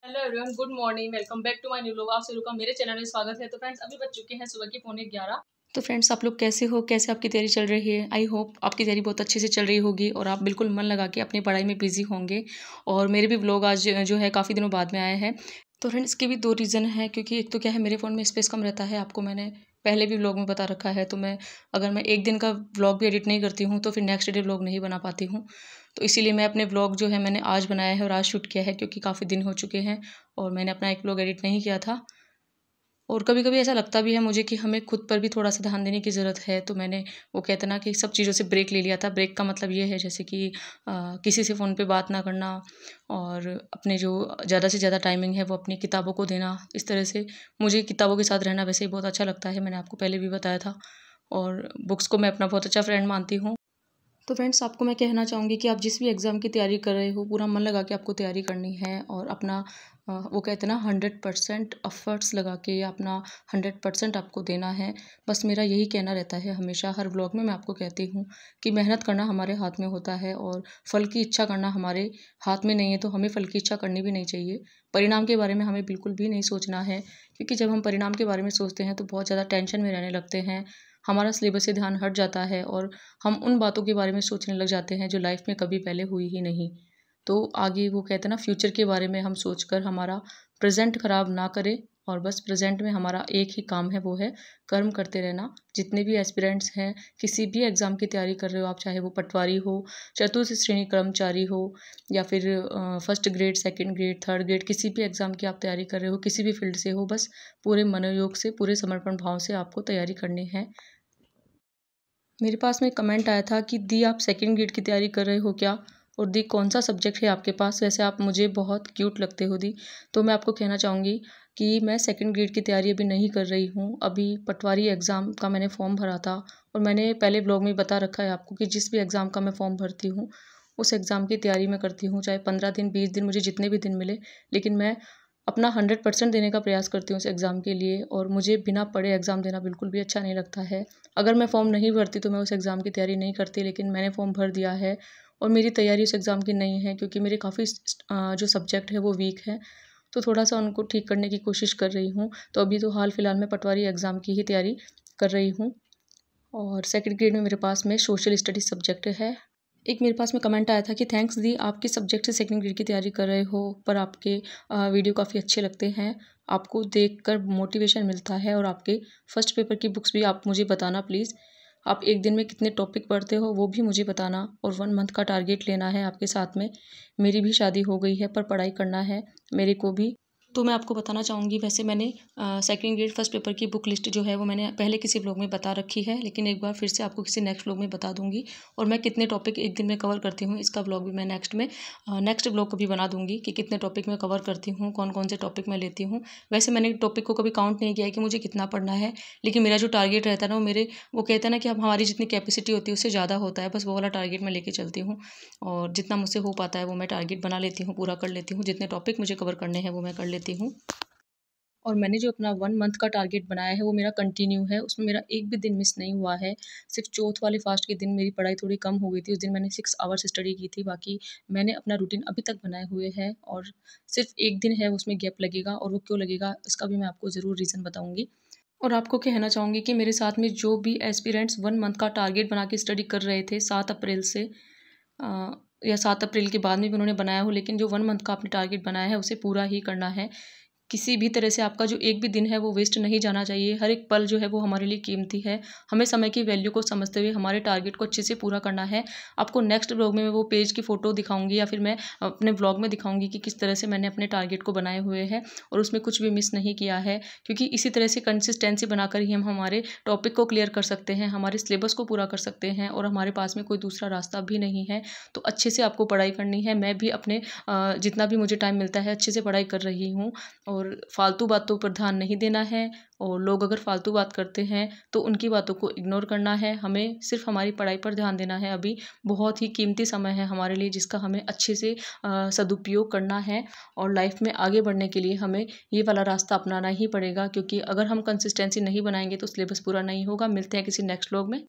Hello everyone, good morning. Welcome back to my new vlog. आप सभी का मेरे चैनल में स्वागत है। तो फ्रेंड्स, अभी बज चुके हैं सुबह के 11:45। तो फ्रेंड्स, आप लोग कैसे हो, कैसे आपकी तैयारी चल रही है? आई होप आपकी तैयारी बहुत अच्छे से चल रही होगी और आप बिल्कुल मन लगा के अपनी पढ़ाई में बिजी होंगे। और मेरे भी व्लॉग आज जो है काफ़ी दिनों बाद में आए हैं। तो फ्रेंड्स, इसके भी दो रीज़न है, क्योंकि एक तो क्या है, मेरे फ़ोन में स्पेस कम रहता है। आपको मैंने पहले भी व्लॉग में बता रखा है। तो अगर मैं एक दिन का व्लॉग भी एडिट नहीं करती हूँ तो फिर नेक्स्ट डे व्लॉग नहीं बना पाती हूँ। तो इसीलिए मैं अपने व्लॉग जो है मैंने आज बनाया है और आज शूट किया है, क्योंकि काफ़ी दिन हो चुके हैं और मैंने अपना एक व्लॉग एडिट नहीं किया था। और कभी कभी ऐसा लगता भी है मुझे कि हमें खुद पर भी थोड़ा सा ध्यान देने की ज़रूरत है। तो मैंने वो कहते ना कि सब चीज़ों से ब्रेक ले लिया था। ब्रेक का मतलब ये है जैसे कि किसी से फ़ोन पे बात ना करना और अपने जो ज़्यादा से ज़्यादा टाइमिंग है वो अपनी किताबों को देना। इस तरह से मुझे किताबों के साथ रहना वैसे ही बहुत अच्छा लगता है, मैंने आपको पहले भी बताया था। और बुक्स को मैं अपना बहुत अच्छा फ्रेंड मानती हूँ। तो फ्रेंड्स, आपको मैं कहना चाहूँगी कि आप जिस भी एग्ज़ाम की तैयारी कर रहे हो, पूरा मन लगा के आपको तैयारी करनी है और अपना वो कहते हैं ना 100% एफ़र्ट्स लगा के या अपना 100% आपको देना है। बस मेरा यही कहना रहता है हमेशा, हर व्लॉग में मैं आपको कहती हूँ कि मेहनत करना हमारे हाथ में होता है और फल की इच्छा करना हमारे हाथ में नहीं है। तो हमें फल की इच्छा करनी भी नहीं चाहिए। परिणाम के बारे में हमें बिल्कुल भी नहीं सोचना है, क्योंकि जब हम परिणाम के बारे में सोचते हैं तो बहुत ज़्यादा टेंशन में रहने लगते हैं। हमारा सिलेबस से ध्यान हट जाता है और हम उन बातों के बारे में सोचने लग जाते हैं जो लाइफ में कभी पहले हुई ही नहीं। तो आगे वो कहते हैं ना, फ्यूचर के बारे में हम सोचकर हमारा प्रेजेंट खराब ना करें और बस प्रेजेंट में हमारा एक ही काम है, वो है कर्म करते रहना। जितने भी एस्पिरेंट्स हैं, किसी भी एग्ज़ाम की तैयारी कर रहे हो आप, चाहे वो पटवारी हो, चतुर्थ श्रेणी कर्मचारी हो या फिर first grade, second grade, third grade, किसी भी एग्ज़ाम की आप तैयारी कर रहे हो, किसी भी फील्ड से हो, बस पूरे मनोयोग से, पूरे समर्पण भाव से आपको तैयारी करनी है। मेरे पास में कमेंट आया था कि दी, आप सेकंड ग्रेड की तैयारी कर रहे हो क्या? और दी, कौन सा सब्जेक्ट है आपके पास? वैसे आप मुझे बहुत क्यूट लगते हो दी। तो मैं आपको कहना चाहूँगी कि मैं सेकंड ग्रेड की तैयारी अभी नहीं कर रही हूँ। अभी पटवारी एग्ज़ाम का मैंने फ़ॉर्म भरा था और मैंने पहले ब्लॉग में बता रखा है आपको कि जिस भी एग्ज़ाम का मैं फ़ॉर्म भरती हूँ, उस एग्ज़ाम की तैयारी मैं करती हूँ। चाहे 15 दिन, 20 दिन, मुझे जितने भी दिन मिले, लेकिन मैं अपना 100% देने का प्रयास करती हूँ उस एग्ज़ाम के लिए। और मुझे बिना पढ़े एग्ज़ाम देना बिल्कुल भी अच्छा नहीं लगता है। अगर मैं फ़ॉर्म नहीं भरती तो मैं उस एग्ज़ाम की तैयारी नहीं करती, लेकिन मैंने फ़ॉर्म भर दिया है और मेरी तैयारी उस एग्ज़ाम की नहीं है, क्योंकि मेरे काफ़ी जो सब्जेक्ट है वो वीक है। तो थोड़ा-सा उनको ठीक करने की कोशिश कर रही हूँ। तो अभी तो हाल-फिलहाल में पटवारी एग्ज़ाम की ही तैयारी कर रही हूँ। और सेकंड ग्रेड में मेरे पास में सोशल स्टडीज़ सब्जेक्ट है। एक मेरे पास में कमेंट आया था कि थैंक्स दी, आप किस सब्जेक्ट से सेकंड ग्रेड की तैयारी कर रहे हो, पर आपके वीडियो काफ़ी अच्छे लगते हैं। आपको देखकर मोटिवेशन मिलता है और आपके फर्स्ट पेपर की बुक्स भी आप मुझे बताना प्लीज़। आप एक दिन में कितने टॉपिक पढ़ते हो वो भी मुझे बताना। और 1 मंथ का टारगेट लेना है आपके साथ में। मेरी भी शादी हो गई है पर पढ़ाई करना है मेरे को भी। तो मैं आपको बताना चाहूँगी, वैसे मैंने सेकंड ग्रेड फर्स्ट पेपर की बुक लिस्ट जो है वो मैंने पहले किसी ब्लॉग में बता रखी है, लेकिन एक बार फिर से आपको किसी नेक्स्ट ब्लॉग में बता दूँगी। और मैं कितने टॉपिक एक दिन में कवर करती हूँ, इसका ब्लॉग भी मैं नेक्स्ट ब्लॉग कभी बना दूँगी कि कितने टॉपिक मैं कवर करती हूँ, कौन-कौन से टॉपिक मैं लेती हूँ। वैसे मैंने टॉपिक को कभी काउंट नहीं किया है कि मुझे कितना पढ़ना है, लेकिन मेरा जो टारगेट रहता है ना, वो कहते हैं ना कि अब हमारी जितनी कैपेसिटी होती है उससे ज़्यादा होता है, बस वो वाला टारगेट मैं लेके चलती हूँ। और जितना मुझसे हो पाता है वो मैं टारगेट बना लेती हूँ, पूरा कर लेती हूँ। जितने टॉपिक मुझे कवर करने हैं वो मैं कर लेती हूँ। और मैंने जो अपना 1 मंथ का टारगेट बनाया है वो मेरा कंटिन्यू है, उसमें मेरा एक भी दिन मिस नहीं हुआ है। सिर्फ़ चौथ वाले फास्ट के दिन मेरी पढ़ाई थोड़ी कम हो गई थी, उस दिन मैंने 6 आवर्स स्टडी की थी, बाकी मैंने अपना रूटीन अभी तक बनाए हुए है। और सिर्फ़ एक दिन है उसमें गैप लगेगा, और वो क्यों लगेगा इसका भी मैं आपको ज़रूर रीज़न बताऊँगी। और आपको कहना चाहूँगी कि मेरे साथ में जो भी एस्पिरेंट्स 1 मंथ का टारगेट बना के स्टडी कर रहे थे 7 अप्रैल से, अ, या 7 अप्रैल के बाद में भी उन्होंने बनाया हो, लेकिन जो 1 मंथ का आपने टारगेट बनाया है उसे पूरा ही करना है। किसी भी तरह से आपका जो एक भी दिन है वो वेस्ट नहीं जाना चाहिए। हर एक पल जो है वो हमारे लिए कीमती है। हमें समय की वैल्यू को समझते हुए हमारे टारगेट को अच्छे से पूरा करना है। आपको नेक्स्ट व्लॉग में मैं वो पेज की फ़ोटो दिखाऊँगी, या फिर मैं अपने व्लॉग में दिखाऊँगी कि किस तरह से मैंने अपने टारगेट को बनाए हुए हैं और उसमें कुछ भी मिस नहीं किया है। क्योंकि इसी तरह से कंसिस्टेंसी बनाकर ही हम हमारे टॉपिक को क्लियर कर सकते हैं, हमारे सिलेबस को पूरा कर सकते हैं, और हमारे पास में कोई दूसरा रास्ता भी नहीं है। तो अच्छे से आपको पढ़ाई करनी है। मैं भी अपने जितना भी मुझे टाइम मिलता है अच्छे से पढ़ाई कर रही हूँ। और फालतू बातों पर ध्यान नहीं देना है। और लोग अगर फालतू बात करते हैं तो उनकी बातों को इग्नोर करना है। हमें सिर्फ हमारी पढ़ाई पर ध्यान देना है। अभी बहुत ही कीमती समय है हमारे लिए, जिसका हमें अच्छे से सदुपयोग करना है। और लाइफ में आगे बढ़ने के लिए हमें ये वाला रास्ता अपनाना ही पड़ेगा, क्योंकि अगर हम कंसिस्टेंसी नहीं बनाएंगे तो सिलेबस पूरा नहीं होगा। मिलते हैं किसी नेक्स्ट व्लॉग में।